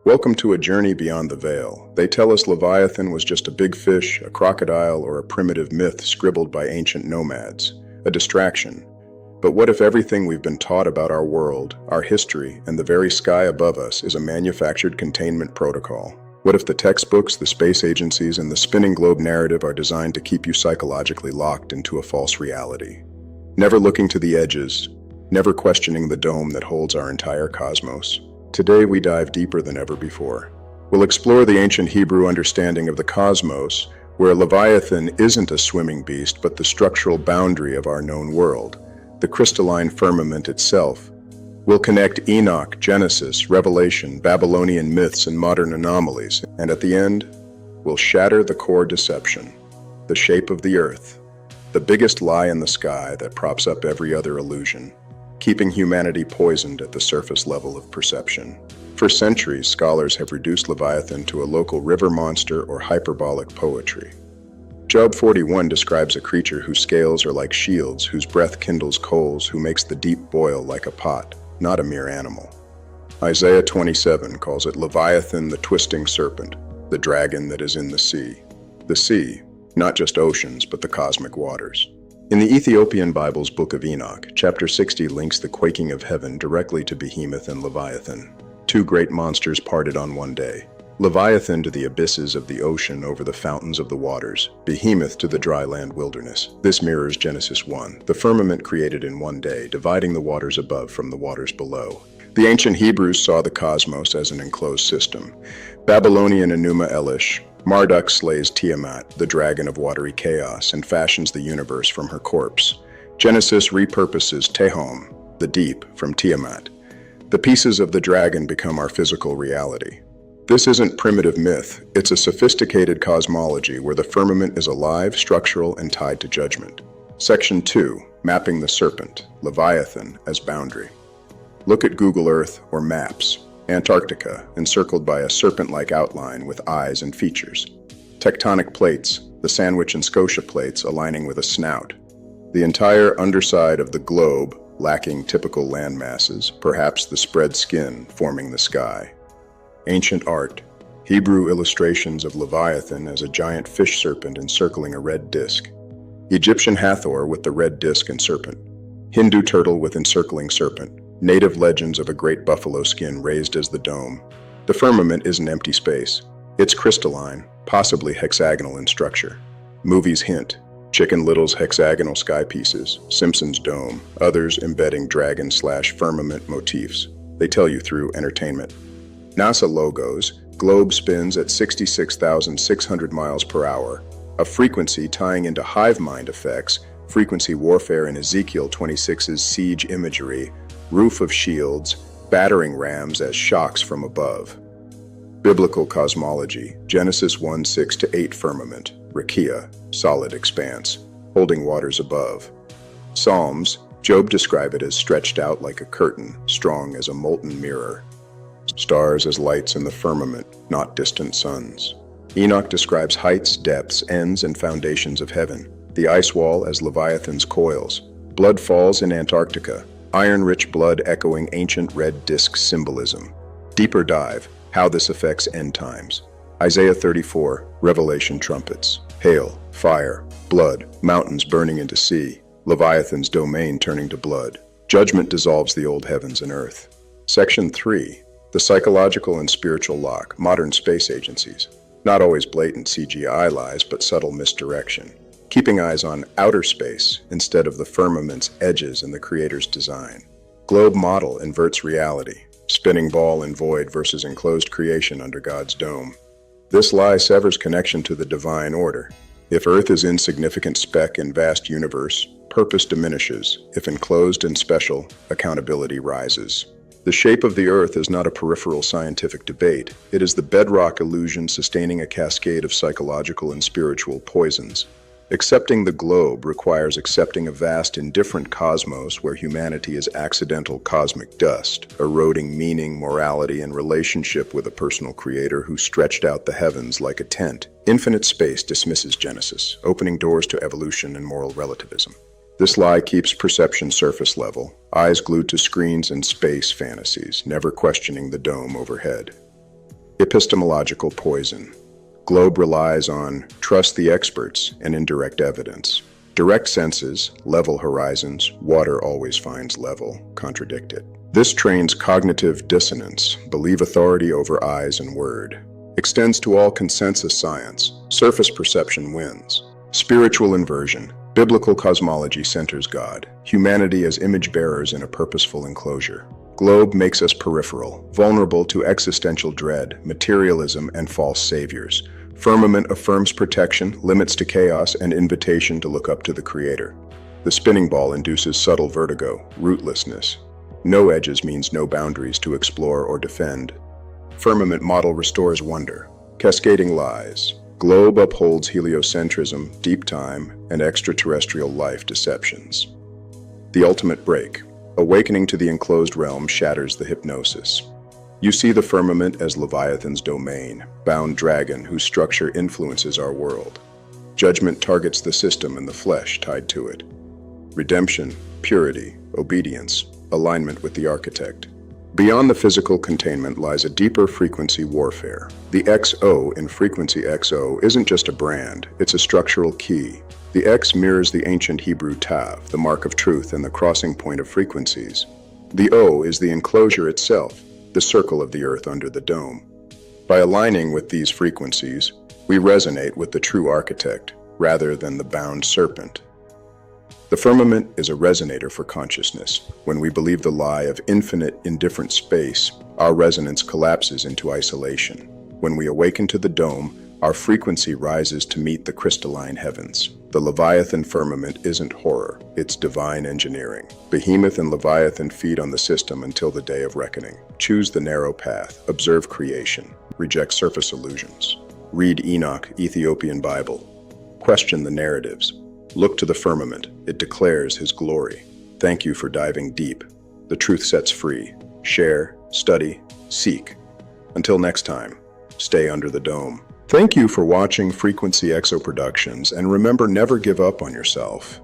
Welcome to a journey beyond the veil. They tell us Leviathan was just a big fish, a crocodile, or a primitive myth scribbled by ancient nomads, a distraction. But what if everything we've been taught about our world, our history, and the very sky above us is a manufactured containment protocol? What if the textbooks, the space agencies, and the spinning globe narrative are designed to keep you psychologically locked into a false reality? Never looking to the edges, never questioning the dome that holds our entire cosmos. Today we dive deeper than ever before. We'll explore the ancient Hebrew understanding of the cosmos, where Leviathan isn't a swimming beast but the structural boundary of our known world, the crystalline firmament itself. We'll connect Enoch, Genesis, Revelation, Babylonian myths, and modern anomalies, and at the end, we'll shatter the core deception, the shape of the earth, the biggest lie in the sky that props up every other illusion, keeping humanity poisoned at the surface level of perception. For centuries, scholars have reduced Leviathan to a local river monster or hyperbolic poetry. Job 41 describes a creature whose scales are like shields, whose breath kindles coals, who makes the deep boil like a pot, not a mere animal. Isaiah 27 calls it Leviathan, the twisting serpent, the dragon that is in the sea. The sea, not just oceans, but the cosmic waters. In the Ethiopian Bible's Book of Enoch, chapter 60 links the quaking of heaven directly to Behemoth and Leviathan, two great monsters parted on one day. Leviathan to the abysses of the ocean over the fountains of the waters, Behemoth to the dry land wilderness. This mirrors Genesis 1, the firmament created in one day, dividing the waters above from the waters below. The ancient Hebrews saw the cosmos as an enclosed system. Babylonian Enuma Elish, Marduk slays Tiamat, the dragon of watery chaos, and fashions the universe from her corpse. Genesis repurposes Tehom, the deep, from Tiamat. The pieces of the dragon become our physical reality. This isn't primitive myth, it's a sophisticated cosmology where the firmament is alive, structural, and tied to judgment. Section 2, Mapping the Serpent, Leviathan as Boundary. Look at Google Earth or Maps. Antarctica, encircled by a serpent-like outline with eyes and features. Tectonic plates, the Sandwich and Scotia plates aligning with a snout. The entire underside of the globe lacking typical land masses, perhaps the spread skin forming the sky. Ancient art, Hebrew illustrations of Leviathan as a giant fish serpent encircling a red disk. Egyptian Hathor with the red disk and serpent. Hindu turtle with encircling serpent. Native legends of a great buffalo skin raised as the dome. The firmament isn't empty space. It's crystalline, possibly hexagonal in structure. Movies hint. Chicken Little's hexagonal sky pieces, Simpson's dome, others embedding dragon/firmament motifs. They tell you through entertainment. NASA logos, globe spins at 66,600 miles per hour, a frequency tying into hive mind effects, frequency warfare in Ezekiel 26's siege imagery, roof of shields, battering rams as shocks from above. Biblical cosmology, Genesis 1:6-8 firmament, Rakia, solid expanse, holding waters above. Psalms, Job describe it as stretched out like a curtain, strong as a molten mirror. Stars as lights in the firmament, not distant suns. Enoch describes heights, depths, ends, and foundations of heaven. The ice wall as Leviathan's coils. Blood falls in Antarctica. Iron-rich blood echoing ancient red disk symbolism. Deeper dive, how this affects end times. Isaiah 34, Revelation trumpets. Hail, fire, blood, mountains burning into sea. Leviathan's domain turning to blood. Judgment dissolves the old heavens and earth. Section 3. The psychological and spiritual lock, modern space agencies. Not always blatant CGI lies, but subtle misdirection. Keeping eyes on outer space instead of the firmament's edges in the creator's design. Globe model inverts reality. Spinning ball in void versus enclosed creation under God's dome. This lie severs connection to the divine order. If Earth is insignificant speck in vast universe, purpose diminishes. If enclosed and special, accountability rises. The shape of the Earth is not a peripheral scientific debate. It is the bedrock illusion sustaining a cascade of psychological and spiritual poisons. Accepting the globe requires accepting a vast, indifferent cosmos where humanity is accidental cosmic dust, eroding meaning, morality, and relationship with a personal creator who stretched out the heavens like a tent. Infinite space dismisses Genesis, opening doors to evolution and moral relativism. This lie keeps perception surface level, eyes glued to screens and space fantasies, never questioning the dome overhead. Epistemological poison. Globe relies on trust the experts and indirect evidence. Direct senses, level horizons, water always finds level, contradict it. This trains cognitive dissonance, believe authority over eyes and word. Extends to all consensus science, surface perception wins. Spiritual inversion. Biblical cosmology centers God, humanity as image bearers in a purposeful enclosure. Globe makes us peripheral, vulnerable to existential dread, materialism, and false saviors. Firmament affirms protection, limits to chaos, and invitation to look up to the Creator. The spinning ball induces subtle vertigo, rootlessness. No edges means no boundaries to explore or defend. Firmament model restores wonder. Cascading lies. Globe upholds heliocentrism, deep time, and extraterrestrial life deceptions. The ultimate break. Awakening to the enclosed realm shatters the hypnosis. You see the firmament as Leviathan's domain, bound dragon whose structure influences our world. Judgment targets the system and the flesh tied to it. Redemption, purity, obedience, alignment with the architect. Beyond the physical containment lies a deeper frequency warfare. The XO in frequency XO isn't just a brand, it's a structural key. The X mirrors the ancient Hebrew Tav, the mark of truth and the crossing point of frequencies. The O is the enclosure itself, the circle of the earth under the dome. By aligning with these frequencies, we resonate with the true architect, rather than the bound serpent. The firmament is a resonator for consciousness. When we believe the lie of infinite, indifferent space, our resonance collapses into isolation. When we awaken to the dome, our frequency rises to meet the crystalline heavens. The Leviathan firmament isn't horror, it's divine engineering. Behemoth and Leviathan feed on the system until the day of reckoning. Choose the narrow path, observe creation, reject surface illusions. Read Enoch, Ethiopian Bible. Question the narratives. Look to the firmament, it declares his glory. Thank you for diving deep. The truth sets free. Share, study, seek. Until next time, stay under the dome. Thank you for watching Frequency XO Productions, and remember, never give up on yourself.